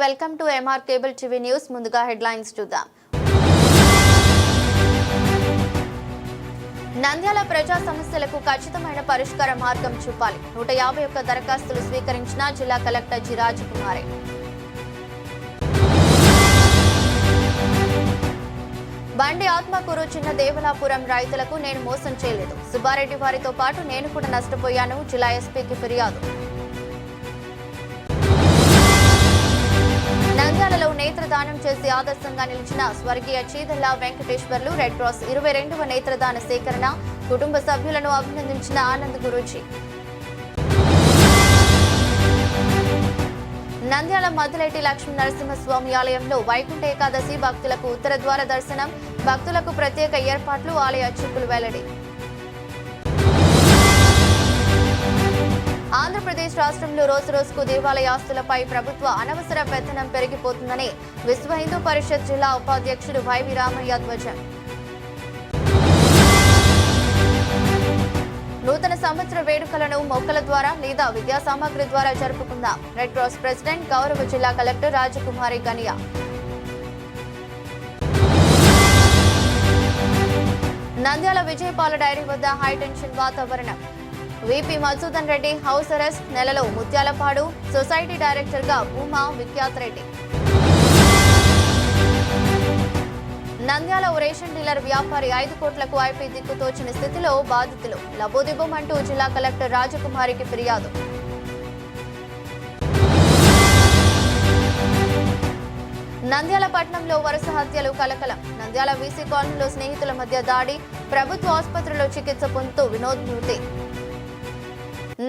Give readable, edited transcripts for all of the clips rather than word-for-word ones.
Welcome to MR cable TV news. ముందుగా headlines చూద్దాం. నంద్యాల ప్రజా సమస్యలకు ఖచ్చితమైన పరిష్కార మార్గం చూపాలి. 151 దరఖాస్తులు స్వీకరించిన జిల్లా కలెక్టర్ జి. రాజకుమారి. బండి ఆత్మకూరు చిన్న దేవలాపురం రైతులకు నేను మోసం చేయలేదు. సుబ్బారెడ్డి వారితో పాటు నేను కూడా నష్టపోయాను. జిల్లా ఎస్పీకి ఫిర్యాదు. నంద్యాలలో నేత్రదానం చేసి ఆదర్శంగా నిలిచిన స్వర్గీయ చీదల్ల వెంకటేశ్వర్లు రెడ్ క్రాస్ 22వ నేత్రదాన సేకరణ. కుటుంబ సభ్యులను అభినందించిన ఆనంద్ గురూజీ. నంద్యాల మద్దిలేటి లక్ష్మీ నరసింహస్వామి ఆలయంలో వైకుంఠ ఏకాదశి భక్తులకు ఉత్తర ద్వార దర్శనం. భక్తులకు ప్రత్యేక ఏర్పాట్లు. ఆలయ అర్చకులు వెల్లడి. ఆంధ్రప్రదేశ్ రాష్ట్రంలో రోజురోజుకు దేవాలయాస్తులపై ప్రభుత్వ అనవసర పెత్తనం పెరిగిపోతుందని విశ్వ హిందూ పరిషత్ జిల్లా ఉపాధ్యక్షుడు వైవి రామయ్య ధ్వజం. నూతన సంవత్సర వేడుకలను మొక్కల ద్వారా లేదా విద్యా సామగ్రి ద్వారా జరుపుకుందాం. రెడ్ క్రాస్ ప్రెసిడెంట్ గౌరవ జిల్లా collector Rajakumari Guinea. Nandyal విజయపాల dairy వద్ద హైటెన్షన్ వాతావరణం. VP Madhusudan Reddy house arrest. నెలలో ముత్యాలపాడు సొసైటీ డైరెక్టర్ గా భూమా విఖ్యాత్ రెడ్డి. నంద్యాల రేషన్ డీలర్ వ్యాపారి 5 కోట్లకు ఐపీ దిక్కుతోచిన స్థితిలో బాధితులు. లబోదిబోమంటూ జిల్లా కలెక్టర్ రాజకుమారికి ఫిర్యాదు. నంద్యాల పట్టణంలో వరుస హత్యలు కలకలం. నంద్యాల వీసీ కాలనీలో స్నేహితుల మధ్య దాడి. ప్రభుత్వ ఆసుపత్రిలో చికిత్స పొందుతూ వినోద్ మృతి.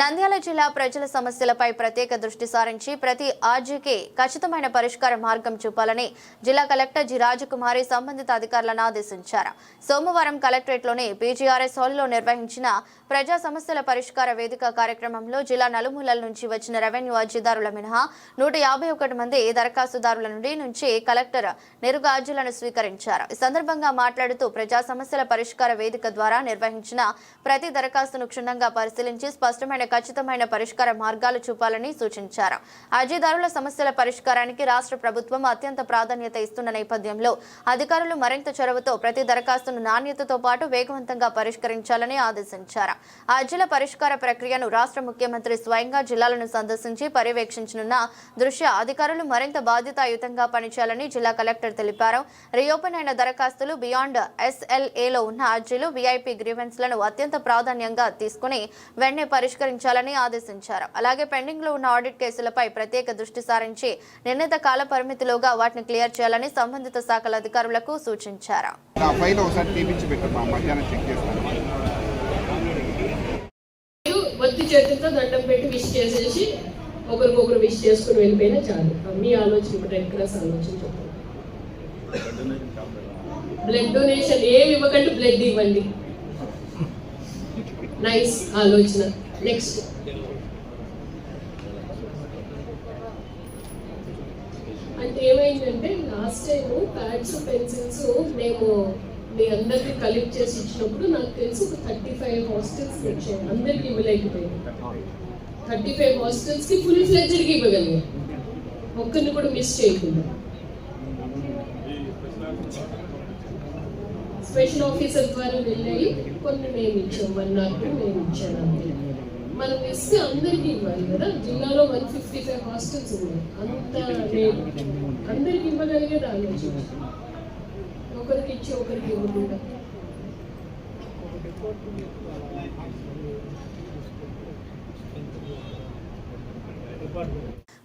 నంద్యాల జిల్లా ప్రజల సమస్యలపై ప్రత్యేక దృష్టి సారించి ప్రతి ఆర్జీకి ఖచ్చితమైన పరిష్కార మార్గం చూపాలని జిల్లా కలెక్టర్ జి. రాజకుమారి సంబంధిత అధికారులను ఆదేశించారు. సోమవారం కలెక్టరేట్లోని పీజీఆర్ఎస్ హాల్లో నిర్వహించిన ప్రజా సమస్యల పరిష్కార వేదిక కార్యక్రమంలో జిల్లా నలుమూలల నుంచి వచ్చిన రెవెన్యూ అర్జీదారుల మినహా 151 మంది దరఖాస్తుదారుల నుంచి కలెక్టర్ నేరుగా అర్జీలను స్వీకరించారు. ఈ సందర్భంగా మాట్లాడుతూ ప్రజా సమస్యల పరిష్కార వేదిక ద్వారా నిర్వహించిన ప్రతి దరఖాస్తును క్షుణ్ణంగా పరిశీలించి స్పష్టమైన ఖచ్చితమైన పరిష్కార మార్గాలు చూపాలని సూచించారు. అర్జీదారుల సమస్యల పరిష్కారానికి రాష్ట్ర ప్రభుత్వం అత్యంత ప్రాధాన్యత ఇస్తున్న నేపథ్యంలో అధికారులు మరింత చొరవతో ప్రతి దరఖాస్తును నాణ్యతతో పాటు వేగవంతంగా పరిష్కరించాలని ఆదేశించారు. అర్జీల పరిష్కార ప్రక్రియను రాష్ట్ర ముఖ్యమంత్రి స్వయంగా జిల్లాలను సందర్శించి పర్యవేక్షించనున్న దృష్ట్యా అధికారులు మరింత బాధ్యతాయుతంగా పనిచేయాలని జిల్లా కలెక్టర్ తెలిపారు. రీఓపెన్ అయిన దరఖాస్తులు, బియాండ్ SLAలో ఉన్న అర్జీలు, VIP గ్రీవెన్స్లను అత్యంత ప్రాధాన్యంగా తీసుకుని వెంటనే పరిష్కరించాలని ఆదేశించారు. అలాగే పెండింగ్ లో ఉన్న ఆడిట్ కేసులపై ప్రత్యేక దృష్టి సారించి నిర్ణీత కాల పరిమితిలోగా వాటిని క్లియర్ చేయాలని సంబంధిత శాఖల అధికారులకు సూచించారు. భక్తి చేతులతో దండం పెట్టి విష్ చేసేసి ఒకరికొకరు విష్ చేసుకుని వెళ్ళిపోయినా చాలు. మీ ఆలోచన ఇప్పుడు రెడ్ క్రాస్ ఆలోచన చెప్పండి. బ్లడ్ డొనేషన్ ఏమి ఇవ్వకండి, బ్లడ్ ఇవ్వండి. నైస్ ఆలోచన. నెక్స్ట్ అంటే ఏమైందంటే లాస్ట్ టైం ప్యాడ్స్ పెన్సిల్స్ మేము మీ అందరికి కలెక్ట్ చేసి ఇచ్చినప్పుడు నాకు తెలిసి ఒక 35 హాస్టల్స్ వచ్చాయి. అందరికి ఇవ్వలేకపోయింది. 35 హాస్టల్స్ కి ఫుల్ ఫ్లెడ్జ్డ్కి ఇవ్వగలిగాం, ఒక్కరిని కూడా మిస్ చేయకుండా. స్పెషల్ ఆఫీసర్ ద్వారా వెళ్ళాయి, కొన్ని మేము ఇచ్చాం, 1 or 2 మేము ఇచ్చాను అంతే. మనం ఇస్తే అందరికీ ఇవ్వాలి కదా. జిల్లాలో 155 హాస్టల్స్ ఉన్నాయి. అంత లేదు, అందరికి ఇవ్వగలిగేది ఆలోచన. ఒకరికి ఇచ్చి ఒకరికి ఇవ్వకుండా.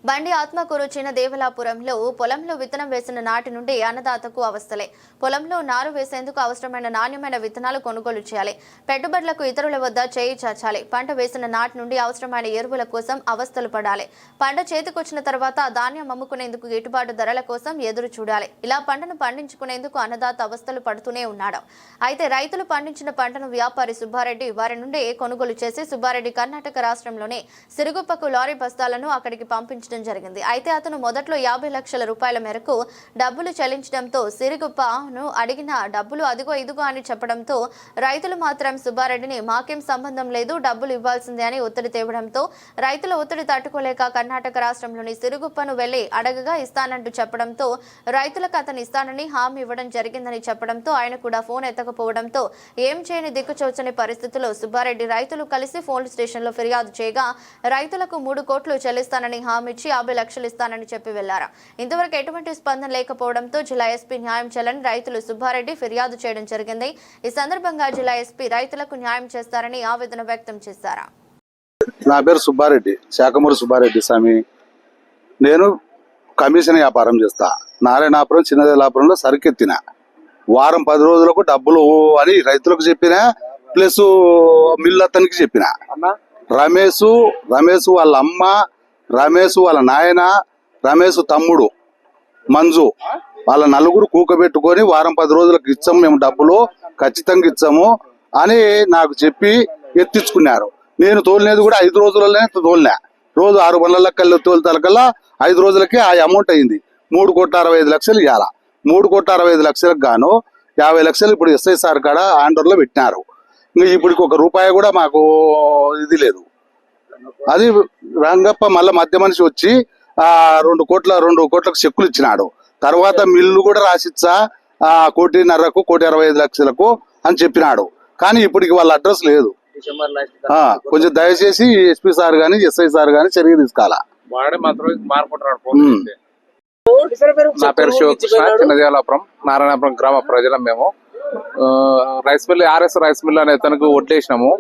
బండి ఆత్మకూరు చిన్న దేవలాపురంలో పొలంలో విత్తనం వేసిన నాటి నుండి అన్నదాతకు అవస్థలే. పొలంలో నారు వేసేందుకు అవసరమైన నాణ్యమైన విత్తనాలు కొనుగోలు చేయాలి. పెట్టుబడులకు ఇతరుల వద్ద చేయి చాచాలి. పంట వేసిన నాటి నుండి అవసరమైన ఎరువుల కోసం అవస్థలు పడాలి. పంట చేతికొచ్చిన తర్వాత ధాన్యం అమ్ముకునేందుకు గిట్టుబాటు ధరల కోసం ఎదురు చూడాలి. ఇలా పంటను పండించుకునేందుకు అన్నదాత అవస్థలు పడుతూనే ఉన్నాడు. అయితే రైతులు పండించిన పంటను వ్యాపారి సుబ్బారెడ్డి వారి నుండి కొనుగోలు చేసి సుబ్బారెడ్డి కర్ణాటక రాష్ట్రంలోని సిరుగుప్పకు లారీ బస్తాలను అక్కడికి పంపించిన చెల్లించడం జరిగింది. అయితే అతను మొదట్లో 50 లక్షల రూపాయల మేరకు డబ్బులు చెల్లించడంతో సిరిగుప్పను అడిగిన డబ్బులు అదిగో ఇదిగో అని చెప్పడంతో రైతులు మాత్రం సుబ్బారెడ్డిని మాకేం సంబంధం లేదు, డబ్బులు ఇవ్వాల్సిందే అని ఒత్తిడి తేవడంతో రైతుల ఒత్తిడి తట్టుకోలేక కర్ణాటక రాష్ట్రంలోని సిరిగుప్పను వెళ్లి అడగగా ఇస్తానంటూ చెప్పడంతో రైతులకు అతను ఇస్తానని హామీ ఇవ్వడం జరిగిందని చెప్పడంతో ఆయన కూడా ఫోన్ ఎత్తకపోవడంతో ఏం చేయని దిక్కుచోచని పరిస్థితుల్లో సుబ్బారెడ్డి రైతులు కలిసి పోలీస్ స్టేషన్లో ఫిర్యాదు చేయగా రైతులకు 3 కోట్లు చెల్లిస్తానని హామీ ఇచ్చి 50 లక్షలు ఇస్తానని చెప్పి వెళ్లారు. ఇంతవరకు ఎటువంటి స్పందన లేకపోవడంతో జిల్లా ఎస్పీ న్యాయం చేయాలని రైతులు సుబ్బారెడ్డి ఫిర్యాదు చేయడం జరిగింది. ఈ సందర్భంగా జిల్లా ఎస్పీ రైతులకు న్యాయం చేస్తారని ఆవేదన వ్యక్తం చేశారు. నా పేరు సుబ్బారెడ్డి, శాఖమూరి సుబ్బారెడ్డి స్వామి. నేను కమిషన్ వ్యాపారం చేస్తా. నారాయణాపురం చిన్నదేలాపురంలో సరుకెత్తిన వారం 10 రోజులకు డబ్బులు అని రైతులకు చెప్పిన, ప్లస్ మిల్లు అతనికి చెప్పిన. రమేష్ వాళ్ళ అమ్మ, రమేష్ వాళ్ళ నాయన, రమేష్ తమ్ముడు మంజు వాళ్ళ నలుగురు కూకబెట్టుకొని వారం 10 రోజులకు ఇచ్చాము, మేము డబ్బులు ఖచ్చితంగా ఇచ్చాము అని నాకు చెప్పి ఎత్తించుకున్నారు. నేను తోలినది కూడా 5 రోజులలోనే తోలినా. రోజు 6 బండ్ల తోలుతాలకల్లా 5 రోజులకి ఆ అమౌంట్ అయింది. 3,65,00,000 ఇవ్వాల. 3,65,00,000 గాను 50 లక్షలు ఇప్పుడు ఎస్ఐ సార్ కాడ ఆండర్లో పెట్టినారు. ఇంకా ఇప్పటికి 1 రూపాయి కూడా మాకు ఇది లేదు. అది రంగప్ప మళ్ళీ మధ్య మనిషి వచ్చి 2 కోట్లకు చెక్కులు ఇచ్చినాడు. తర్వాత మిల్లు కూడా రాసిచ్చా 1,50,00,000 1,65,00,000 అని చెప్పినాడు. కానీ ఇప్పటికి వాళ్ళ అడ్రస్ లేదు. కొంచెం దయచేసి ఎస్పీ సార్ గాని ఎస్ఐ సార్ గాని చర్య తీసుకోవాలా. నా పేరు శివకృష్ణ, చిన్నదేలాపురం నారాయణపురం గ్రామ ప్రజలం. మేము rice mill RS rice mill అనే తనకు వడ్లేసినాము.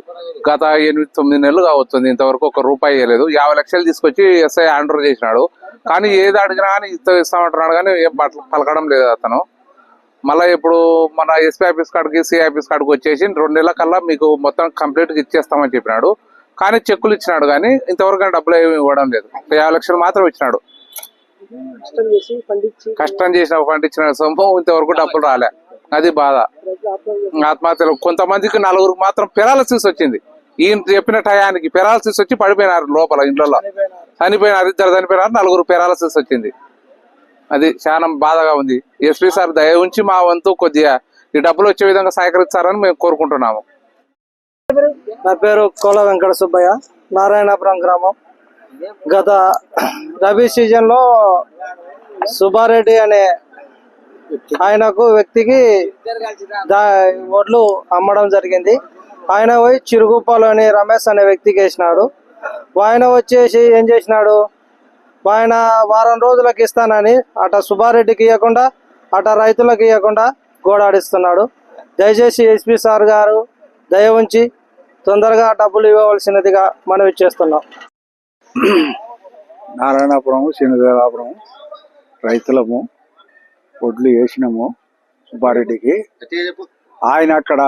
గత 8-9 నెలలు కావస్తుంది, ఇంతవరకు 1 రూపాయి ఇవ్వలేదు. 50 లక్షలు తీసుకొచ్చి ఎస్ఐ హ్యాండ్ ఓవర్ చేసినాడు. కానీ ఏది అడిగినా కానీ ఇస్తామంటున్నాడు, కానీ ఏం పలకడం లేదు అతను. మళ్ళీ ఇప్పుడు మన ఎస్పీ ఆఫీస్ కాడికి సిఐ ఆఫీస్ కాడికి వచ్చేసి 2 నెలల కల్లా మీకు మొత్తం కంప్లీట్ గా ఇచ్చేస్తామని చెప్పినాడు. కానీ చెక్కులు ఇచ్చినాడు, కానీ ఇంతవరకు డబ్బులు ఏమి ఇవ్వడం లేదు. 50 లక్షలు మాత్రం ఇచ్చినాడు. కష్టం చేసిన పండించిన సొమ్ము ఇంతవరకు డబ్బులు రాలే. అది బాధ. ఆత్మహత్యలు కొంతమందికి 4 మాత్రం పెరాలసిస్ వచ్చింది. ఈయన చెప్పిన టయానికి పెరాలసిస్ వచ్చి పడిపోయినారు లోపల ఇంట్లో, చనిపోయినారు. 2 చనిపోయినారు, 4 పెరాలసిస్ వచ్చింది. అది చాలా బాధగా ఉంది. ఎస్పీ సార్ దయ ఉంచి మా వంతు కొద్దిగా ఈ డబ్బులు వచ్చే విధంగా సహకరిస్తారని మేము కోరుకుంటున్నాము. నా పేరు కోల వెంకట సుబ్బయ్య, నారాయణపురం గ్రామం. గత రబీ సీజన్ లో సుబ్బారెడ్డి అనే ఆయనకు వ్యక్తికి వడ్లు అమ్మడం జరిగింది. ఆయన పోయి చిరుగుప్పలోని రమేష్ అనే వ్యక్తికి వేసినాడు. ఆయన వచ్చేసి ఏం చేసినాడు, ఆయన వారం రోజులకు ఇస్తానని అట సుబ్బారెడ్డికి ఇవ్వకుండా అట రైతులకు ఇవ్వకుండా గోడాడిస్తున్నాడు. దయచేసి ఎస్పీ సార్ గారు దయ ఉంచి తొందరగా డబ్బులు ఇవ్వవలసినదిగా మనవి చేస్తున్నాం. నారాయణాపురం చిన్నదేలాపురం రైతులము వడ్లు వేసినాము సుబ్బారెడ్డికి. ఆయన అక్కడ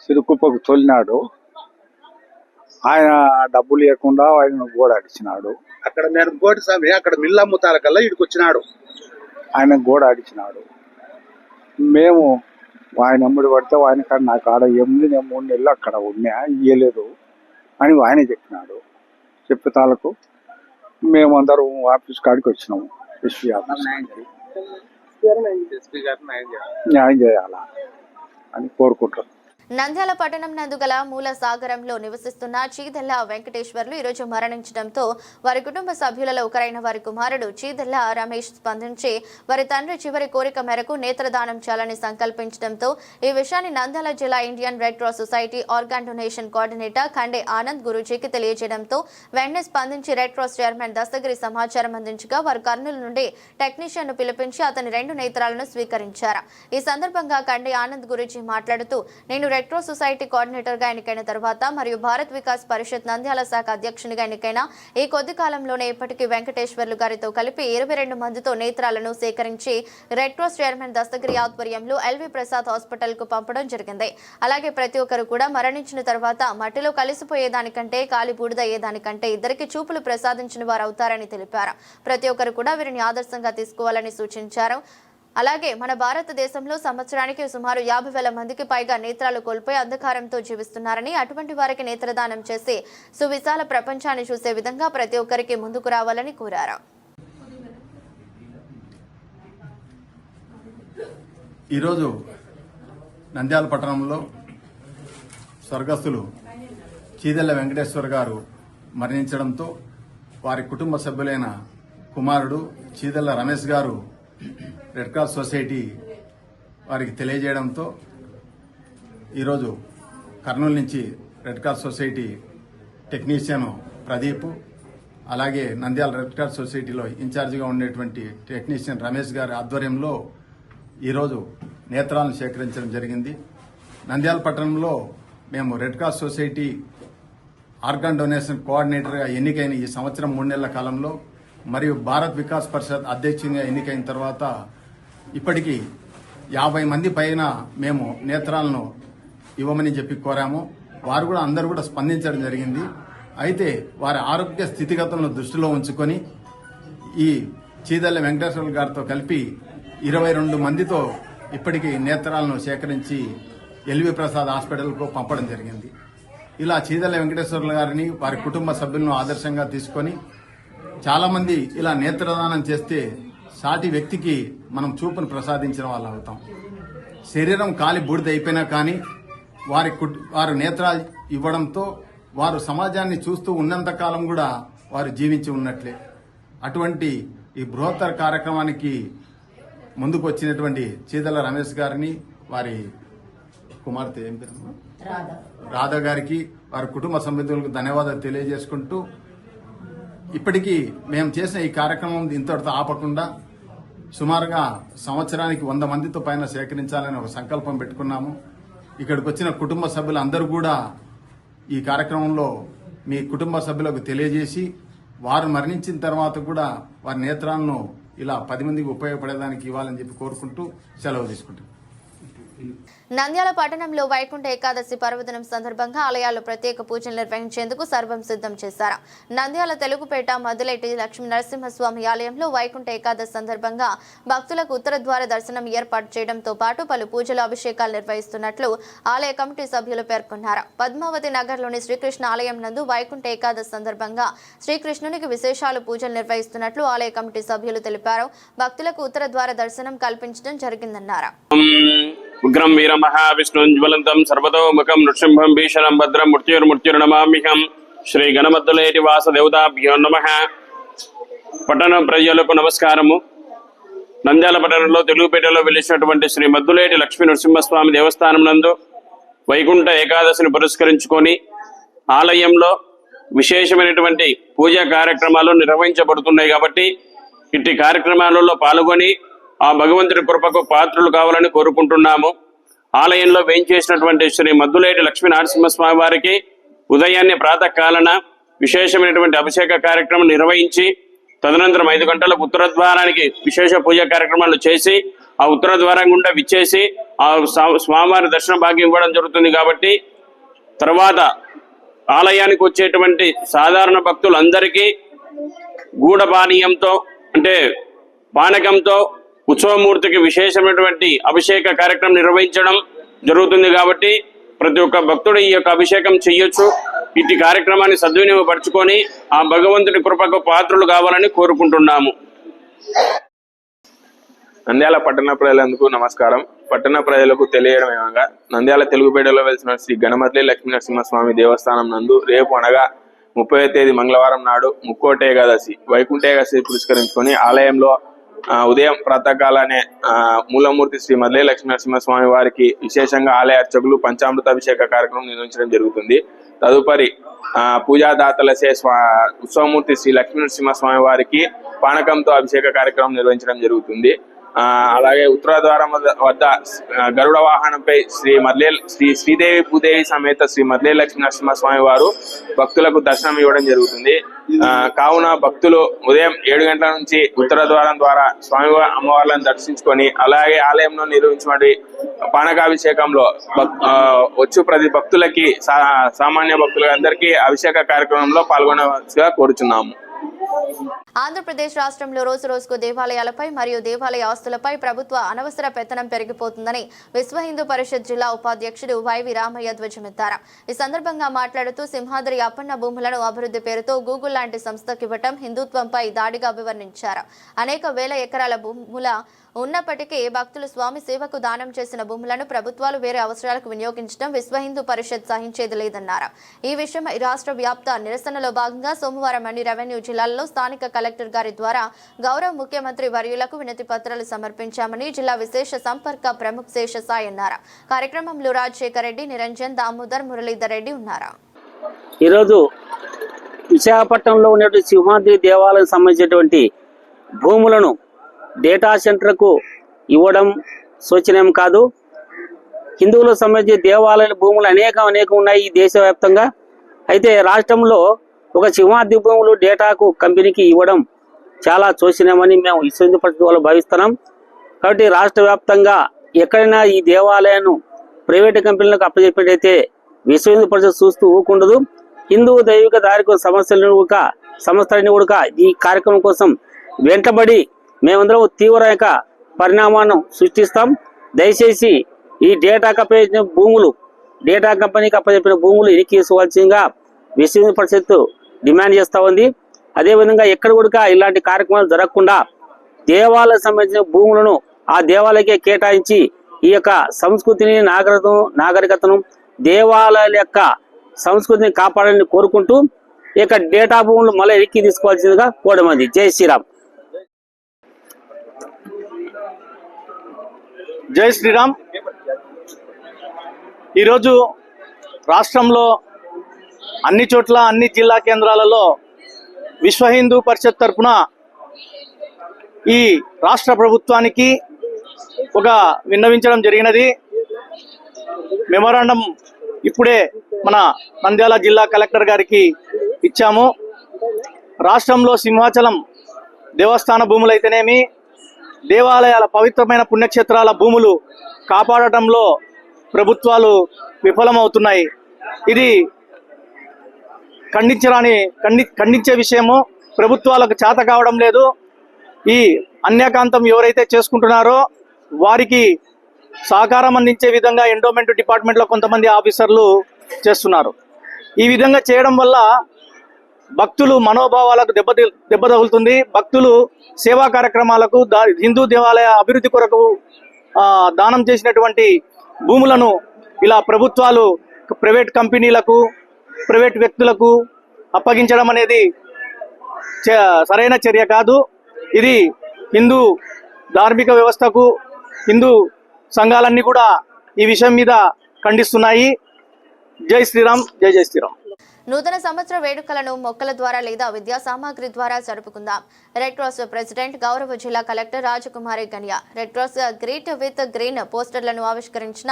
సిరుకుప్పకు తోలినాడు. ఆయన డబ్బులు ఇవ్వకుండా ఆయన గోడాడిచ్చినాడు. అక్కడ నేను ఇంకోటి స్వామి, అక్కడ మిల్లు అమ్ముతాల కల్లా ఇక్కడికి వచ్చినాడు. ఆయన గోడాడిచ్చినాడు. మేము ఆయన అమ్ముడు పడితే ఆయన కాడ నాకు ఆడ ఏముంది, నేను 3 నెలలు అక్కడ ఉన్నా ఇయ్యలేదు అని ఆయన చెప్పినాడు. చెప్పుతాలకు మేమందరం ఆఫీస్ కాడికి వచ్చినాము. ఎస్పీ ఆఫీస్ న్యాయం చేయాలా అని కోరుకుంటాం. నంద్యాల పట్టణం నందు గల మూల సాగరంలో నివసిస్తున్న చీదెల్ల వెంకటేశ్వర్లు ఈరోజు మరణించడంతో వారి కుటుంబ సభ్యులలో ఒకరైన వారి కుమారుడు చీదెల్ల రమేష్ స్పందించి వారి తండ్రి చివరి కోరిక మేరకు నేత్రదానం చేయాలని సంకల్పించడంతో ఈ విషయాన్ని నంద్యాల జిల్లా Indian red cross society organ donation coordinator Khande Anand గురూజీకి తెలియజేయడంతో వెంటనే స్పందించి రెడ్ క్రాస్ చైర్మన్ దస్తగిరి సమాచారం అందించగా వారు కర్నూలు నుండి టెక్నీషియన్ ను పిలిపించి అతని 2 నేత్రాలను స్వీకరించారు. ఈ సందర్భంగా ఖండే ఆనంద్ గురూజీ మాట్లాడుతూ, నేను రెడ్ క్రాస్ సొసైటీ కోఆర్డినేటర్ గా ఎన్నికైన తర్వాత మరియు భారత్ వికాస్ పరిషత్ నంద్యాల శాఖ అధ్యక్షునిగా ఎన్నికైన ఈ కొద్ది కాలంలోనే ఇప్పటికీ వెంకటేశ్వర్లు గారితో కలిపి 22 మందితో నేత్రాలను సేకరించి రెడ్ క్రాస్ చైర్మన్ దస్తగిరి ఆధ్వర్యంలో ఎల్వి ప్రసాద్ హాస్పిటల్ కు పంపడం జరిగింది. అలాగే ప్రతి ఒక్కరు కూడా మరణించిన తర్వాత మట్టిలో కలిసిపోయేదానికంటే కాలి బూడిదయ్యేదానికంటే ఇద్దరికి చూపులు ప్రసాదించిన వారు అవుతారని తెలిపారు. ప్రతి ఒక్కరు కూడా వీరిని ఆదర్శంగా తీసుకోవాలని సూచించారు. అలాగే మన భారతదేశంలో సంవత్సరానికి సుమారు 50,000 మందికి పైగా నేత్రాలు కోల్పోయి అంధకారంతో జీవిస్తున్నారని, అటువంటి వారికి నేత్రదానం చేసి సువిశాల ప్రపంచాన్ని చూసే విధంగా ప్రతి ఒక్కరికి ముందుకు రావాలని కోరారు. ఈరోజు నంద్యాల పట్టణంలో స్వర్గస్థులు చీదెళ్ల వెంకటేశ్వర గారు మరణించడంతో వారి కుటుంబ సభ్యులైన కుమారుడు చీదెళ్ల రమేష్ గారు రెడ్ క్రాస్ సొసైటీ వారికి తెలియజేయడంతో ఈరోజు కర్నూలు నుంచి red cross society technician Pradeep, అలాగే నంద్యాల రెడ్ క్రాస్ సొసైటీలో ఇన్ఛార్జిగా ఉండేటువంటి టెక్నీషియన్ రమేష్ గారి ఆధ్వర్యంలో ఈరోజు నేత్రాలను సేకరించడం జరిగింది. నంద్యాల పట్టణంలో మేము red cross society organ donation కోఆర్డినేటర్గా ఎన్నికైన ఈ సంవత్సరం 3 నెలల కాలంలో మరియు భారత్ వికాస్ పరిషత్ అధ్యక్షునిగా ఎన్నికైన తర్వాత ఇప్పటికీ 50 మంది పైన మేము నేత్రాలను ఇవ్వమని చెప్పి కోరాము. వారు కూడా అందరూ కూడా స్పందించడం జరిగింది. అయితే వారి ఆరోగ్య స్థితిగతులను దృష్టిలో ఉంచుకొని ఈ చీదెళ్ల వెంకటేశ్వర గారితో కలిపి 22 మందితో ఇప్పటికీ నేత్రాలను సేకరించి ఎల్వి ప్రసాద్ హాస్పిటల్కు పంపడం జరిగింది. ఇలా చీదెళ్ల వెంకటేశ్వర్ల గారిని వారి కుటుంబ సభ్యులను ఆదర్శంగా తీసుకొని చాలా మంది ఇలా నేత్రదానం చేస్తే సాటి వ్యక్తికి మనం చూపును ప్రసాదించిన వాళ్ళు అవుతాం. శరీరం కాలి బూడిద అయిపోయినా కానీ వారు నేత్రాలు ఇవ్వడంతో వారు సమాజాన్ని చూస్తూ ఉన్నంత కాలం కూడా వారు జీవించి ఉన్నట్లే. అటువంటి ఈ బృహత్తర కార్యక్రమానికి ముందుకు వచ్చినటువంటి చీదెళ్ల రమేష్ గారిని, వారి కుమార్తె ఏం పేరు రాధా గారికి, వారి కుటుంబ సభ్యులకు ధన్యవాదాలు తెలియజేసుకుంటూ ఇప్పటికీ మేము చేసిన ఈ కార్యక్రమం ఇంతటితో ఆపకుండా సుమారుగా సంవత్సరానికి 100 మందితో పైన సేకరించాలని ఒక సంకల్పం పెట్టుకున్నాము. ఇక్కడికి వచ్చిన కుటుంబ సభ్యులందరూ కూడా ఈ కార్యక్రమంలో మీ కుటుంబ సభ్యులకు తెలియజేసి వారు మరణించిన తర్వాత కూడా వారి నేత్రాలను ఇలా 10 మందికి ఉపయోగపడేదానికి ఇవ్వాలని చెప్పి కోరుకుంటూ సెలవు తీసుకుంటాం. నంద్యాల పట్టణంలో వైకుంఠ ఏకాదశి పర్వదినం సందర్భంగా ఆలయాల్లో ప్రత్యేక పూజలు నిర్వహించేందుకు సర్వం సిద్ధం చేశారు. నంద్యాల తెలుగుపేట మధులేటి లక్ష్మీ నరసింహస్వామి ఆలయంలో వైకుంఠ ఏకాదశి సందర్భంగా భక్తులకు ఉత్తర ద్వార దర్శనం ఏర్పాటు చేయడంతో పాటు పలు పూజలు అభిషేకాలు నిర్వహిస్తున్నట్లు ఆలయ కమిటీ సభ్యులు పేర్కొన్నారు. పద్మావతి నగర్లోని శ్రీకృష్ణ ఆలయం నందు వైకుంఠ ఏకాదశి సందర్భంగా శ్రీకృష్ణునికి విశేషాలు పూజలు నిర్వహిస్తున్నట్లు ఆలయ కమిటీ సభ్యులు తెలిపారు. భక్తులకు ఉత్తర ద్వార దర్శనం కల్పించడం జరిగిందన్నారు. ఉగ్రం వీర మహావిష్ణుజ్వలంతం సర్వతోముఖం నృసింహం భీషణం భద్రం మృత్యుర్నమామ్యహం శ్రీ గణమద్దులేటి వాసదేవతాభ్యో నమః. పట్టణ ప్రజలకు నమస్కారము. నంద్యాల పట్టణంలో తెలుగుపేటలో వెలిసినటువంటి శ్రీ మద్దులేటి లక్ష్మీ నరసింహస్వామి దేవస్థానం నందు వైకుంఠ ఏకాదశిని పురస్కరించుకొని ఆలయంలో విశేషమైనటువంటి పూజా కార్యక్రమాలు నిర్వహించబడుతున్నాయి. కాబట్టి ఇట్టి కార్యక్రమాలలో పాల్గొని ఆ భగవంతుడి కృపకు పాత్రలు కావాలని కోరుకుంటున్నాము. ఆలయంలో వేయించేసినటువంటి శ్రీ మద్దులేటి లక్ష్మీ నరసింహస్వామి వారికి ఉదయాన్నే ప్రాతకాలన విశేషమైనటువంటి అభిషేక కార్యక్రమం నిర్వహించి తదనంతరం 5 గంటలకు ఉత్తర ద్వారానికి విశేష పూజా కార్యక్రమాలు చేసి ఆ ఉత్తర ద్వారం గుండా విచ్చేసి ఆ స్వామివారి దర్శన భాగ్యం ఇవ్వడం జరుగుతుంది. కాబట్టి తర్వాత ఆలయానికి వచ్చేటువంటి సాధారణ భక్తులందరికీ గూఢపానీయంతో అంటే పానకంతో ఉత్సవమూర్తికి విశేషమైనటువంటి అభిషేక కార్యక్రమం నిర్వహించడం జరుగుతుంది. కాబట్టి ప్రతి ఒక్క భక్తుడు ఈ యొక్క అభిషేకం చేయొచ్చు. ఇటు కార్యక్రమాన్ని సద్వినియోగపరచుకొని ఆ భగవంతుడి కృపకు పాత్రలు కావాలని కోరుకుంటున్నాము. నంద్యాల పట్టణ ప్రజలందుకు నమస్కారం. పట్టణ ప్రజలకు తెలియడం ఏమనగా నంద్యాల తెలుగుపేటలో వెలిసిన శ్రీ గణమద్దులేటి లక్ష్మీ నరసింహస్వామి దేవస్థానం నందు రేపు అనగా 30వ తేదీ మంగళవారం నాడు ముక్కోటి ఏకాదశి వైకుంఠ ఏకాదశి పురస్కరించుకొని ఆలయంలో ఉదయం ప్రాతకాలనే మూలమూర్తి శ్రీ మద్దులేటి లక్ష్మీ నరసింహస్వామి వారికి విశేషంగా ఆలయ అర్చకులు పంచామృత అభిషేక కార్యక్రమం నిర్వహించడం జరుగుతుంది. తదుపరి పూజాదాతలసే ఉత్సవమూర్తి శ్రీ లక్ష్మీ నరసింహస్వామి వారికి పానకంతో అభిషేక కార్యక్రమం నిర్వహించడం జరుగుతుంది. అలాగే ఉత్తర ద్వారం వద్ద గరుడ వాహనంపై శ్రీదేవి భూదేవి సమేత శ్రీ మద్దులేటి లక్ష్మీ నరసింహస్వామి వారు భక్తులకు దర్శనం ఇవ్వడం జరుగుతుంది. కావున భక్తులు ఉదయం 7 గంటల నుంచి ఉత్తర ద్వారం ద్వారా స్వామివారి అమ్మవార్లను దర్శించుకొని అలాగే ఆలయంలో నిర్వహించినటువంటి పానకాభిషేకంలో వచ్చు ప్రతి భక్తులకి సామాన్య భక్తులందరికీ అభిషేక కార్యక్రమంలో పాల్గొనవలసిగా కోరుచున్నాము. ఆంధ్రప్రదేశ్ రాష్ట్రంలో రోజు రోజుకు దేవాలయాలపై మరియు దేవాలయ ఆస్తులపై ప్రభుత్వ అనవసర పెత్తనం పెరిగిపోతుందని విశ్వ హిందూ పరిషత్ జిల్లా ఉపాధ్యక్షుడు వైవి రామయ్య ధ్వజమెత్తారు. ఈ సందర్భంగా మాట్లాడుతూ సింహాద్రి అప్పన్న భూములను అభివృద్ధి పేరుతో గూగుల్ లాంటి సంస్థకు ఇవ్వటం హిందుత్వంపై దాడిగా అభివర్ణించారు. అనేక వేల ఎకరాల భూముల ఉన్నప్పటికీ భక్తులు స్వామి సేవకు దానం చేసిన భూములను ప్రభుత్వాలు వేరే అవసరాలకు వినియోగించడం విశ్వ హిందూ పరిషత్ సహించేది లేదన్నారు. ఈ విషయమై రాష్ట్ర వ్యాప్త నిరసనలో భాగంగా సోమవారం అన్ని రెవెన్యూ జిల్లాల్లో స్థానిక కలెక్టర్ గారి ద్వారా గౌరవ ముఖ్యమంత్రి వర్యులకు వినతి పత్రాలు సమర్పించామని జిల్లా విశేష సంపర్క ప్రముఖ శేషసాయి అన్నారు. కార్యక్రమంలో రాజశేఖర్ రెడ్డి, నిరంజన్, దామోదర్, మురళీధర్ రెడ్డి ఉన్నారు. ఈరోజు విశాఖపట్నంలో ఉన్నటువంటి సింహాద్రి దేవాలయం సంబంధించినటువంటి భూములను డేటా సెంటర్కు ఇవ్వడం శోచనీయం కాదు. హిందువులకు సంబంధించి దేవాలయాల భూములు అనేకం ఉన్నాయి ఈ దేశవ్యాప్తంగా. అయితే రాష్ట్రంలో ఒక సింహాద్రి భూములు డేటాకు కంపెనీకి ఇవ్వడం చాలా శోచనీయమని మేము విశ్వ హిందూ పరిషత్ వాళ్ళు భావిస్తున్నాం. కాబట్టి రాష్ట్ర వ్యాప్తంగా ఎక్కడైనా ఈ దేవాలయాన్ని ప్రైవేటు కంపెనీలకు అప్పచెప్పినట్టయితే విశ్వ హిందూ పరిషత్ చూస్తూ ఊకుండదు. హిందూ దైవిక దారిక సంస్థలని కూడా ఈ కార్యక్రమం కోసం వెంటబడి మేమందరం తీవ్ర పరిణామాన్ని సృష్టిస్తాం. దయచేసి ఈ డేటా కంపెనీకి అప్పచెప్పిన భూములు ఇరికించవలసిందిగా విశ్వ హిందూ పరిషత్ డిమాండ్ చేస్తూ ఉంది. అదేవిధంగా ఎక్కడ కూడా ఇలాంటి కార్యక్రమాలు జరగకుండా దేవాలయ సంబంధించిన భూములను ఆ దేవాలయకే కేటాయించి ఈ యొక్క సంస్కృతిని నాగరికతను దేవాలయాల యొక్క సంస్కృతిని కాపాడాలని కోరుకుంటూ ఈ యొక్క డేటా భూములు మళ్ళీ ఎక్కి తీసుకోవాల్సిందిగా కోరమంది. జై శ్రీరామ్. జై శ్రీరామ్. ఈరోజు రాష్ట్రంలో అన్ని చోట్ల అన్ని జిల్లా కేంద్రాలలో విశ్వ హిందూ పరిషత్ తరఫున ఈ రాష్ట్ర ప్రభుత్వానికి ఒక విన్నవించడం జరిగినది. మెమోరాండం ఇప్పుడే మన నంద్యాల జిల్లా కలెక్టర్ గారికి ఇచ్చాము. రాష్ట్రంలో సింహాచలం దేవస్థాన భూములైతేనేమి, దేవాలయాల పవిత్రమైన పుణ్యక్షేత్రాల భూములు కాపాడటంలో ప్రభుత్వాలు విఫలమవుతున్నాయి. ఇది ఖండించే విషయము. ప్రభుత్వాలకు చేత కావడం లేదు. ఈ అన్యాకాంతం ఎవరైతే చేసుకుంటున్నారో వారికి సహకారం అందించే విధంగా ఎండోమెంట్ డిపార్ట్మెంట్లో కొంతమంది ఆఫీసర్లు చేస్తున్నారు. ఈ విధంగా చేయడం వల్ల భక్తులు మనోభావాలకు దెబ్బ తగులుతుంది. భక్తులు సేవా కార్యక్రమాలకు హిందూ దేవాలయ అభివృద్ధి కొరకు దానం చేసినటువంటి భూములను ఇలా ప్రభుత్వాలు ప్రైవేట్ కంపెనీలకు, ప్రైవేట్ వ్యక్తులకు అప్పగించడం అనేది సరైన చర్య కాదు. ఇది హిందూ ధార్మిక వ్యవస్థకు, హిందూ సంఘాలన్నీ కూడా ఈ విషయం మీద ఖండిస్తున్నాయి. జై శ్రీరామ్. జై జై శ్రీరామ్. నూతన సంవత్సర వేడుకలను మొక్కల ద్వారా లేదా విద్యా సామాగ్రి ద్వారా జరుపుకుందాం. రెడ్ క్రాస్ ప్రెసిడెంట్ గౌరవ జిల్లా collector Rajakumari Ganiya red cross greet with green పోస్టర్లను ఆవిష్కరించిన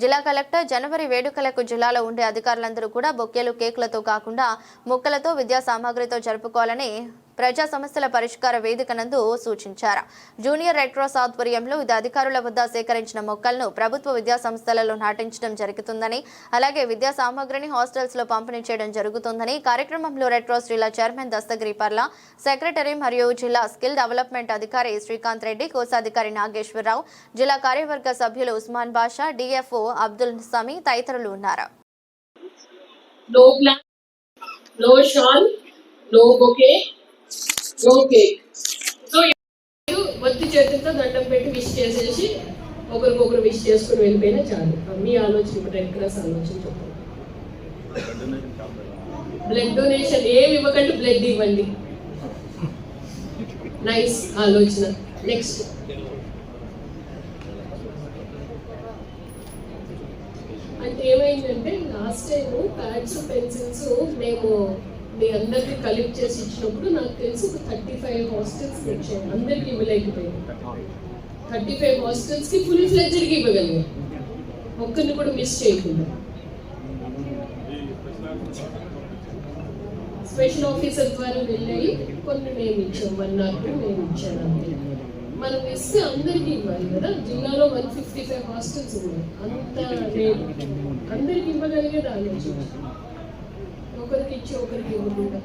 జిల్లా కలెక్టర్ జనవరి వేడుకలకు జిల్లాలో ఉండే అధికారులందరూ కూడా బొకేలు, కేకులతో కాకుండా మొక్కలతో విద్యా సామాగ్రితో జరుపుకోవాలని ప్రజా సమస్యల పరిష్కార వేదిక నందు సూచించారు. జూనియర్ రెడ్ క్రాస్ ఆధ్వర్యంలో ఇది అధికారుల వద్ద సేకరించిన మొక్కలను ప్రభుత్వ విద్యా సంస్థలలో నాటించడం జరుగుతుందని, అలాగే విద్యా సామాగ్రిని హాస్టల్స్ లో పంపిణీ చేయడం జరుగుతుందని కార్యక్రమంలో రెడ్ క్రాస్ జిల్లా చైర్మన్ దస్తగిరి పర్ల, సెక్రటరీ మరియు జిల్లా స్కిల్ డెవలప్మెంట్ అధికారి శ్రీకాంత్ రెడ్డి, కోశాధికారి నాగేశ్వరరావు, జిల్లా కార్యవర్గ సభ్యులు ఉస్మాన్ బాషా, డిఎఫ్ఓ అబ్దుల్ సమీ తదితరులు ఉన్నారు. ఓకే, సో వత్తి చేతులతో దండం పెట్టి విష్ చేసేసి ఒకరికొకరు విష్ చేసుకుని వెళ్ళిపోయినా చాలు. మీ ఆలోచన రెడ్ క్రాస్ ఆలోచన చెప్పండి. బ్లడ్ డొనేషన్ ఏమి ఇవ్వకండి, బ్లడ్ ఇవ్వండి. నైస్ ఆలోచన. నెక్స్ట్ అంటే ఏమైందంటే లాస్ట్ టైం ప్యాడ్స్, పెన్సిల్స్ మేము మీ అందరికి కలెక్ట్ చేసి ఇచ్చినప్పుడు నాకు తెలిసి ఒక 35 హాస్టల్స్ వచ్చాయి. అందరికి ఇవ్వలేకపోయింది. 35 హాస్టల్స్కి ఫుల్ ఫ్లెడ్జ్డ్కి ఇవ్వగలిగాం, ఒక్కరిని కూడా మిస్ చేయకుండా. స్పెషల్ ఆఫీసర్ ద్వారా వెళ్ళాయి, కొన్ని మేము ఇచ్చాం, 1 or 2 మేము ఇచ్చాను అంతే. మనం ఇస్తే అందరికీ ఇవ్వాలి కదా. జిల్లాలో 155 హాస్టల్స్ ఉన్నాయి. అంత లేదు, అందరికి ఇవ్వగలిగేది ఆలోచన. ఒకరికి ఇచ్చి ఒకరికి ఇవ్వకుండా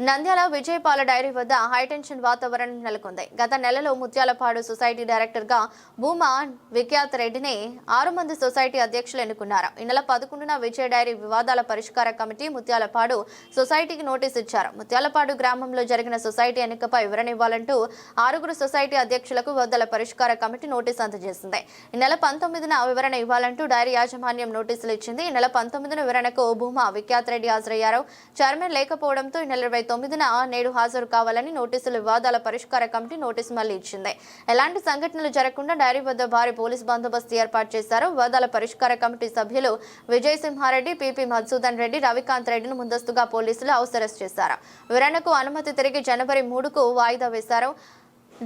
నంద్యాల విజయపాల డైరీ వద్ద హైటెన్షన్ వాతావరణం నెలకొంది. గత నెలలో ముత్యాలపాడు సొసైటీ డైరెక్టర్ గా భూమా విఖ్యాత్ రెడ్డిని 6 మంది సొసైటీ అధ్యక్షులు ఎన్నుకున్నారు. ఈ నెల 11న విజయ డైరీ వివాదాల పరిష్కార కమిటీ ముత్యాలపాడు సొసైటీకి నోటీసు ఇచ్చారు. ముత్యాలపాడు గ్రామంలో జరిగిన సొసైటీ ఎన్నికపై వివరణ ఇవ్వాలంటూ 6 సొసైటీ అధ్యక్షులకు వివాదాల పరిష్కార కమిటీ నోటీసు అందజేసింది. ఈ నెల 19న వివరణ ఇవ్వాలంటూ డైరీ యాజమాన్యం నోటీసులు ఇచ్చింది. ఈ నెల 19న వివరణకు భూమా విఖ్యాత్ రెడ్డి హాజరయ్యారు. చైర్మన్ లేకపోవడంతో ఈ నెల 29న నేడు హాజరు కావాలని నోటీసులు వివాదాల పరిష్కార కమిటీ నోటీసు మళ్లీ ఇచ్చింది. ఎలాంటి సంఘటనలు జరగకుండా డైరీ వద్ద భారీ పోలీస్ బందోబస్తు ఏర్పాటు చేశారు. వివాదాల పరిష్కార కమిటీ సభ్యులు విజయ్ సింహారెడ్డి, పిపి మధుసూదన్ రెడ్డి, రవికాంత్ రెడ్డిని ముందస్తుగా పోలీసులు హౌస్ అరెస్ట్ చేశారు. వివరణకు అనుమతి తిరిగి జనవరి 3కు వాయిదా వేశారు.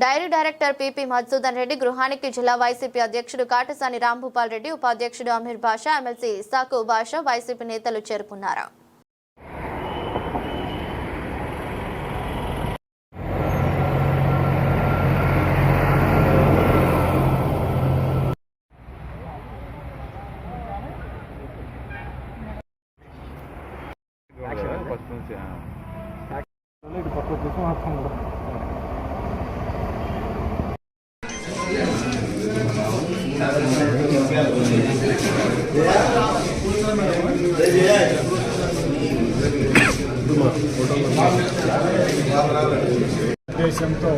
Dairy director PP Madhusudan Reddy గృహానికి జిల్లా వైసీపీ అధ్యక్షుడు కాటసాని రాంభూపాల్ రెడ్డి, ఉపాధ్యక్షుడు అమీర్ బాషా, ఎమ్మెల్సీ ఇసాకు బాషా, వైసీపీ నేతలు చేరుకున్నారు. ఉద్దేశంతో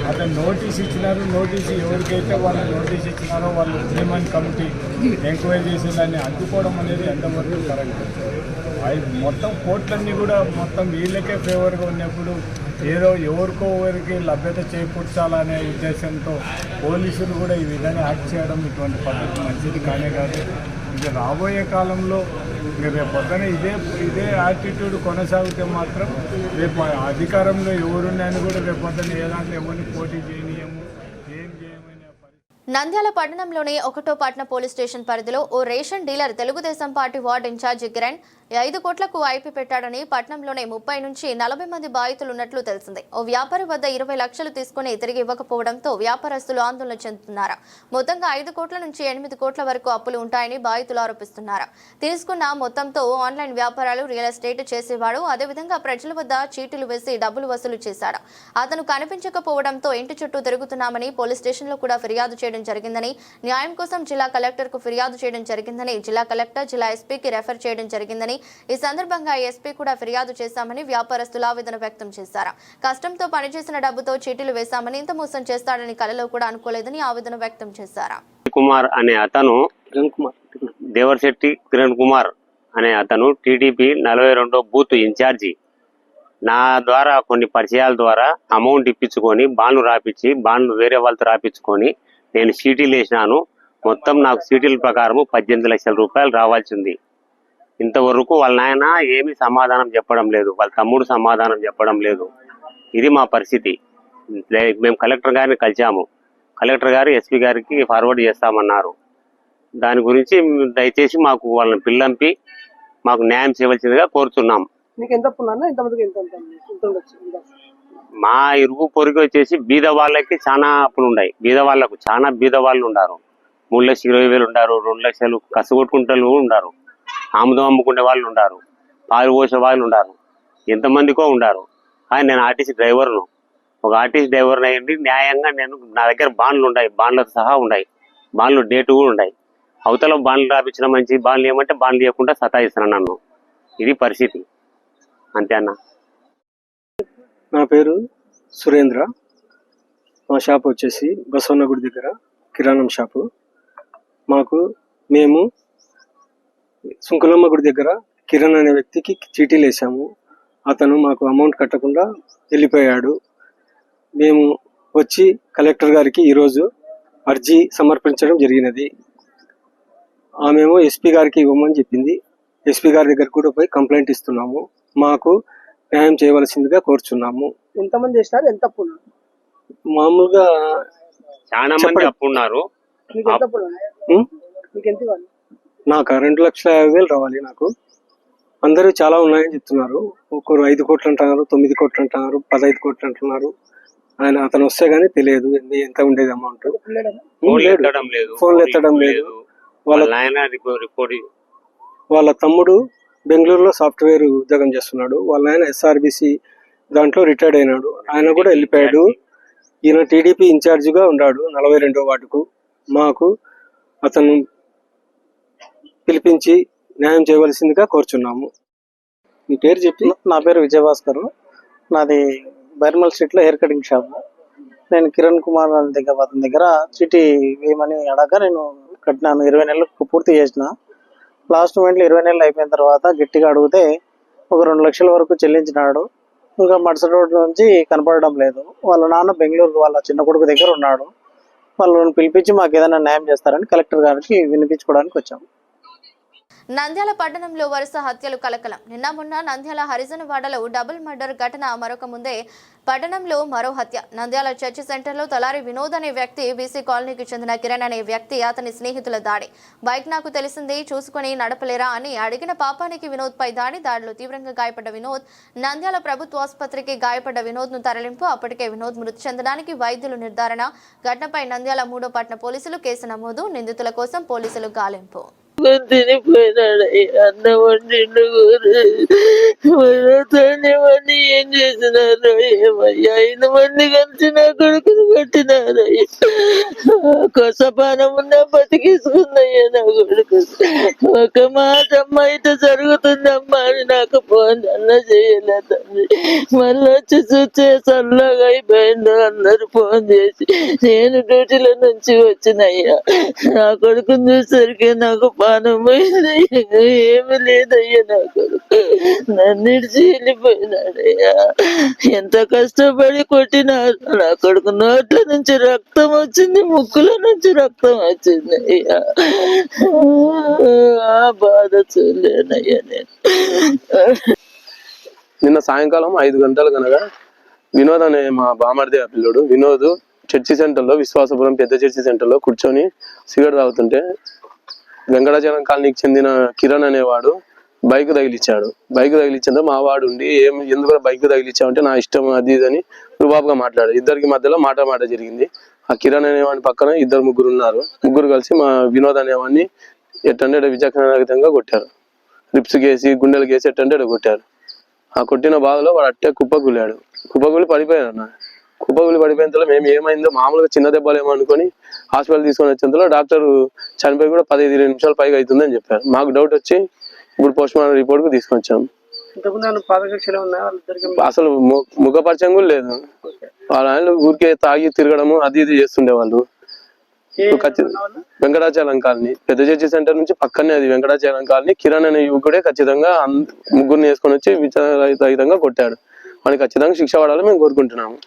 అతను నోటీస్ ఇచ్చినారు. నోటీసు ఎవరికైతే వాళ్ళు నోటీస్ ఇచ్చినారో వాళ్ళు ఇంప్లిమెంట్ కమిటీ ఎంక్వైరీ చేసి దాన్ని అడ్డుకోవడం అనేది ఎంతవరకు కరెక్ట్? మొత్తం కోర్టులన్నీ కూడా మొత్తం వీళ్ళకే ఫేవర్గా ఉన్నప్పుడు ఏదో ఎవరికో ఎవరికి లభ్యత చేకూర్చాలనే ఉద్దేశంతో పోలీసులు కూడా ఈ విధంగా యాక్ట్ చేయడం ఇటువంటి పద్ధతి మంచిది కానే కాదు. ఇంకా రాబోయే కాలంలో ఇంకా రేపు పొద్దున ఇదే యాటిట్యూడ్ కొనసాగితే మాత్రం రేపు అధికారంలో ఎవరున్నాయని కూడా రేపు పొద్దున ఏదాంట్లో ఎవరిని పోటీ చేయనీయము, ఏం చేయమని. నంద్యాల పట్టణంలోని 1వ పట్టణ పోలీస్ స్టేషన్ పరిధిలో ఓ ration dealer Telugu Desam party ward incharge Kiran 5 కోట్లకు ఐపీ పెట్టాడని పట్టణంలోనే 30 నుంచి 40 మంది బాధితులు ఉన్నట్లు తెలిసింది. ఓ వ్యాపారి వద్ద 20 లక్షలు తీసుకుని తిరిగి ఇవ్వకపోవడంతో వ్యాపారస్తులు ఆందోళన చెందుతున్నారు. మొత్తంగా 5 కోట్ల నుంచి 8 కోట్ల వరకు అప్పులు ఉంటాయని బాధితులు ఆరోపిస్తున్నారు. తీసుకున్న మొత్తంతో ఆన్లైన్ వ్యాపారాలు, రియల్ ఎస్టేట్ చేసేవాడు. అదేవిధంగా ప్రజల వద్ద చీటీలు వేసి డబ్బులు వసూలు చేశాడు. అతను కనిపించకపోవడంతో ఇంటి చుట్టూ తిరుగుతున్నామని పోలీస్ స్టేషన్లో కూడా ఫిర్యాదు చేయడం జరిగిందని, న్యాయం కోసం జిల్లా కలెక్టర్కు ఫిర్యాదు చేయడం జరిగిందని, జిల్లా కలెక్టర్ జిల్లా ఎస్పీకి రెఫర్ చేయడం జరిగిందని, ఈ సందర్భంగా ఎస్పీ కూడా ఫిర్యాదు చేశామని వ్యాపారస్తులు ఆవేదన వ్యక్తం చేశారు. కష్టంతో పనిచేసిన డబ్బుతో చీటీలు వేశామని, ఇంత మోసం చేస్తాడని కలలో కూడా అనుకోలేదని ఆవేదన వ్యక్తం చేశారు. కుమార్ అనే అతను దేవర్శెట్టి కిరణ్ కుమార్ అనే అతను టీడీపీ 42వ బూత్ ఇన్ఛార్జి. నా ద్వారా కొన్ని పరిచయాల ద్వారా అమౌంట్ ఇప్పించుకొని బాండ్లు రాపించి, బాండ్లు వేరే వాళ్ళతో రాపించుకొని నేను చీటీలు వేసినాను. మొత్తం నాకు చీటీల ప్రకారం 18 లక్షల రూపాయలు రావాల్సింది. ఇంతవరకు వాళ్ళ నాయన ఏమీ సమాధానం చెప్పడం లేదు, వాళ్ళ తమ్ముడు సమాధానం చెప్పడం లేదు. ఇది మా పరిస్థితి. మేము కలెక్టర్ గారిని కలిసాము. కలెక్టర్ గారు ఎస్పీ గారికి ఫార్వర్డ్ చేస్తామన్నారు. దాని గురించి దయచేసి మాకు వాళ్ళని పిల్లంపి మాకు న్యాయం చేయవలసిందిగా కోరుతున్నాం. మా ఇరుగు పొరుగు వచ్చేసి బీద వాళ్ళకి చాలా అప్పులు ఉన్నాయి. బీద వాళ్ళు ఉన్నారు. 3,20,000 ఉన్నారు, 2 లక్షలు కసగొట్టుకుంటూ ఉన్నారు, ఆముదం అమ్ముకునే వాళ్ళు ఉన్నారు, పాలు పోసే వాళ్ళు ఉన్నారు, ఎంతమందికో ఉన్నారు. కానీ నేను ఆర్టీసీ డ్రైవర్ను. ఒక ఆర్టీసీ డ్రైవర్ని అయ్యింది న్యాయంగా నా దగ్గర బాండ్లు ఉన్నాయి, బాండ్లతో సహా ఉన్నాయి, బాండ్లు డేటు కూడా ఉన్నాయి. అవతల బాండ్లు రాపించిన మంచి బాండ్లు ఏమంటే బాండ్లు ఇవ్వకుండా సతాయిస్తున్నాను నన్ను. ఇది పరిస్థితి. అంతే అన్న. నా పేరు సురేంద్ర. మా షాప్ వచ్చేసి బసవన్న గుడి దగ్గర కిరాణం షాపు. మేము సుంకులమ్మ గుడి దగ్గర కిరణ్ అనే వ్యక్తికి చీటీలు వేసాము. అతను మాకు అమౌంట్ కట్టకుండా వెళ్ళిపోయాడు. మేము వచ్చి కలెక్టర్ గారికి ఈరోజు అర్జీ సమర్పించడం జరిగినది. ఆమెమో ఎస్పీ గారికి ఇవ్వమని చెప్పింది. ఎస్పీ గారి దగ్గర కూడా పోయి కంప్లైంట్ ఇస్తున్నాము. మాకు న్యాయం చేయవలసిందిగా కోరుచున్నాము. ఎంతమంది చేస్తారు? ఎంత అప్పు? మామూలుగా చాలా మంది అప్పు ఉన్నారు. నాకు 2,50,000 రావాలి. నాకు అందరూ చాలా ఉన్నాయని చెప్తున్నారు. ఒకరు 5 కోట్లు అంటున్నారు, 9 కోట్లు అంటున్నారు, 15 కోట్లు అంటున్నారు. అతను వస్తే గానీ తెలియదు ఎంత ఉండేది అమౌంట్. ఫోన్లు ఎత్తడం లేదు. వాళ్ళ తమ్ముడు బెంగళూరులో సాఫ్ట్వేర్ ఉద్యోగం చేస్తున్నాడు. వాళ్ళ ఆయన SRBC దాంట్లో రిటైర్డ్ అయినాడు. ఆయన కూడా వెళ్ళిపోయాడు. ఈయన TDP ఇన్ఛార్జిగా ఉన్నాడు 42వ వార్డుకు. మాకు అతను పిలిపించి న్యాయం చేయవలసిందిగా కోరుచున్నాము. మీ పేరు చెప్పి. నా పేరు విజయభాస్కర్. నాది బైర్మల్ స్ట్రీట్లో హెయిర్ కటింగ్ షాప్. నేను కిరణ్ కుమార్ అతని దగ్గర చీటీ వేయమని అడగ నేను కట్టినాను. 20 నెలలకు పూర్తి చేసిన. లాస్ట్ మూమెంట్లో 20 నెలలు అయిపోయిన తర్వాత గట్టిగా అడిగితే ఒక 2 లక్షల వరకు చెల్లించినాడు. ఇంకా మరుసటి రోజు నుంచి కనపడడం లేదు. వాళ్ళ నాన్న బెంగళూరు వాళ్ళ చిన్న కొడుకు దగ్గర ఉన్నాడు. వాళ్ళని పిలిపించి మాకు ఏదైనా న్యాయం చేస్తారని కలెక్టర్ గారికి వినిపించుకోవడానికి వచ్చాము. నంద్యాల పట్టణంలో వరుస హత్యలు కలకలం. నిన్న మొన్న నంద్యాల హరిజనవాడలో డబుల్ మర్డర్ ఘటన. మరొక ముందే పట్టణంలో మరో హత్య. నంద్యాల చర్చి సెంటర్లో తలారి వినోద్ అనే వ్యక్తి, బీసీ కాలనీకి చెందిన కిరణ్ అనే వ్యక్తి, అతని స్నేహితుల దాడి. బైక్ నాకు తెలిసింది, చూసుకుని నడపలేరా అని అడిగిన పాపానికి వినోద్ పై దాడి. దాడిలో తీవ్రంగా గాయపడ్డ వినోద్ నంద్యాల ప్రభుత్వ ఆసుపత్రికి. గాయపడ్డ వినోద్ ను తరలింపు. అప్పటికే వినోద్ మృతి చెందడానికి వైద్యులు నిర్ధారణ. ఘటనపై నంద్యాల 3వ పట్టణ పోలీసులు కేసు నమోదు. నిందితుల కోసం పోలీసులు గాలింపు. అన్న వండిండు ఏం చేసినారు ఏమయ్యా? 5 మంది కలిసి నా కొడుకుని కొట్టినారయ్యా. కొసపానం ఉన్నా బతికిసుకుందయ్యా నా కొడుకు. ఒక మాట అమ్మ ఇట జరుగుతుందమ్మా అని నాకు ఫోన్ అన్న చేయలే తండ్రి. మళ్ళీ వచ్చి చూసే సల్లగా అయిపోయిండు అందరు ఫోన్ చేసి. నేను డ్యూటీల నుంచి వచ్చినయ్యా. నా కొడుకుని చూసరికి నాకు పానం పోయిందయ్యా. ఏమి లేదయ్యా నా కొడుకు. నన్ను ఇడిచి వెళ్ళిపోయినాడయ్యా. ఎంత కష్టపడి కొట్టినారు. నా కొడుకు నోట్ల నుంచి రక్తం వచ్చింది, ముక్కుల నుంచి రక్తం వచ్చింది అయ్యా. ఆ బాధ చూడలేనయ్యా నేను. నిన్న సాయంకాలం 5 గంటలు కనుక వినోద్ అనే మా బామర్ది పిల్లడు వినోద్ చర్చి సెంటర్లో, విశ్వాసపురం పెద్ద చర్చి సెంటర్లో కూర్చొని సిగరెట్ తాగుతుంటే వెంకటాచలం కాలనీకి చెందిన కిరణ్ అనేవాడు బైక్ తగిలిచ్చాడు. బైక్ తగిలిచ్చిందో మా వాడు ఉండి ఎందుకు బైక్ తగిలిచ్చావంటే నా ఇష్టం అది ఇదని రుబాబుగా మాట్లాడాడు. ఇద్దరికి మధ్యలో మాట జరిగింది. ఆ కిరణ్ అనేవాడిని పక్కన 2-3 ఉన్నారు. ముగ్గురు కలిసి మా వినోద్ అనేవాడిని ఎట్టంటే విచక్షణారహితంగా కొట్టారు. రిప్స్ కేసి గుండెలు కేసి ఎట్టంటే కొట్టారు. ఆ కొట్టిన బాధలో వాడు అట్టే కుప్పకూలాడు. కుప్పకూలి పడిపోయాడు. కుప్పకూలి పడిపోయేంతలో మేము ఏమైందో మామూలుగా చిన్న దెబ్బలు ఏమో అనుకుని హాస్పిటల్ తీసుకొని వచ్చేంతలో డాక్టర్ చనిపోయి కూడా 15-20 నిమిషాలు పైగా అవుతుందని చెప్పారు. మాకు డౌట్ వచ్చి ఇప్పుడు పోస్ట్ మార్టం రిపోర్ట్ కు తీసుకొచ్చాం. అసలు ముఖపరిచయం కూడా లేదు. వాళ్ళ ఆయన ఊరికే తాగి తిరగడము అది ఇది చేస్తుండే వాళ్ళు. వెంకటాచలం కాలనీ పెద్ద చర్చి సెంటర్ నుంచి పక్కనే అది వెంకటాచలం కాలనీ. కిరణ్ అనే యువకుడే ఖచ్చితంగా ముగ్గురిని వేసుకొని వచ్చి విచారరహితంగా కొట్టాడు. వాడికి ఖచ్చితంగా శిక్ష పడాలని మేము కోరుకుంటున్నాము.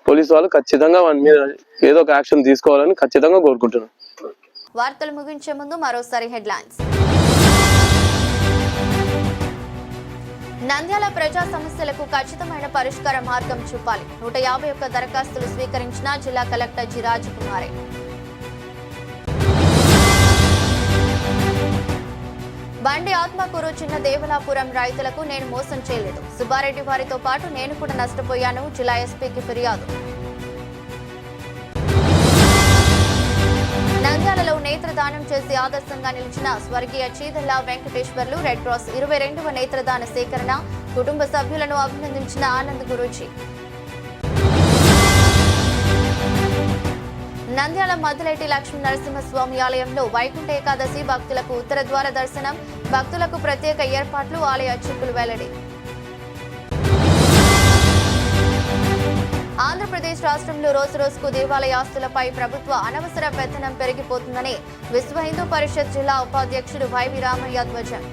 పోలీసు వాళ్ళు ఖచ్చితంగా వాని మీద ఏదో ఒక యాక్షన్ తీసుకోవాలని ఖచ్చితంగా కోరుకుంటున్నాం. వార్తలు ముగించే ముందు మరోసారి హెడ్లైన్స్. నంద్యాల ప్రజా సమస్యలకు ఖచ్చితమైన పరిష్కార మార్గం చూపాలి. 151 దరఖాస్తులు స్వీకరించిన జిల్లా కలెక్టర్ జి. రాజకుమారి. బండి ఆత్మకూరు చిన్న దేవలాపురం రైతులకు నేను మోసం చేయలేదు. సుబ్బారెడ్డి వారితో పాటు నేను కూడా నష్టపోయాను. జిల్లా ఎస్పీకి ఫిర్యాదు. నంద్యాలలో నేత్రదానం చేసి ఆదర్శంగా నిలిచిన స్వర్గీయ చీదెల్ల వెంకటేశ్వర్లు. రెడ్ క్రాస్ 22వ నేత్రదాన సేకరణ. కుటుంబ సభ్యులను అభినందించిన ఆనంద్ గురూజీ. నంద్యాల మద్దిలేటి లక్ష్మీ నరసింహస్వామి ఆలయంలో వైకుంఠ ఏకాదశి భక్తులకు ఉత్తర ద్వార దర్శనం. భక్తులకు ప్రత్యేక ఏర్పాట్లు. ఆలయ అర్చకులు వెల్లడి. ఆంధ్రప్రదేశ్ రాష్ట్రంలో రోజురోజుకు దేవాలయ ఆస్తులపై ప్రభుత్వ అనవసర పెత్తనం పెరిగిపోతుందని విశ్వ హిందూ పరిషత్ జిల్లా ఉపాధ్యక్షుడు వైవి రామయ్య ధ్వజం.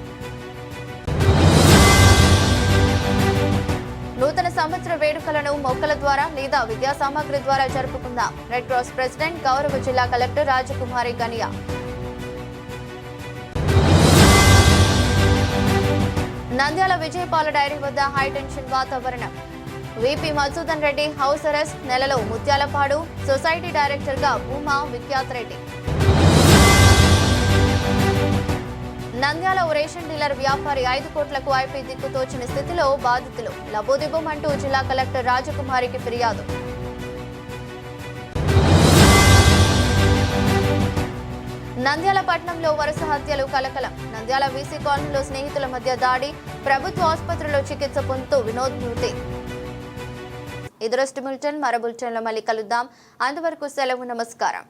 నూతన సంవత్సర వేడుకలను మొక్కల ద్వారా లేదా విద్యా సామాగ్రి ద్వారా జరుపుకుందాం. రెడ్ క్రాస్ ప్రెసిడెంట్ గౌరవ జిల్లా collector Rajakumari Guinea. Nandyal విజయపాల dairy వద్ద హైటెన్షన్ వాతావరణం. VP Madhusudan Reddy house arrest. నెలలో ముత్యాలపాడు సొసైటీ డైరెక్టర్ గా భూమా విఖ్యాత్ రెడ్డి. నంద్యాల రేషన్ డీలర్ వ్యాపారి 5 కోట్లకు ఐపీ దిక్కుతోచిన స్థితిలో బాధితులు. లబోదిబోమంటూ జిల్లా కలెక్టర్ రాజకుమారికి ఫిర్యాదు. నంద్యాల పట్టణంలో వరుస హత్యలు కలకలం. నంద్యాల వీసీ కాలనీలో స్నేహితుల మధ్య దాడి, ప్రభుత్వ ఆసుపత్రిలో చికిత్స పొందుతూ వినోద్ మృతి. ఇది బులెటిన్. మరో బులెటిన్లో మళ్ళీ కలుద్దాం. అంతవరకు సెలవు. నమస్కారం.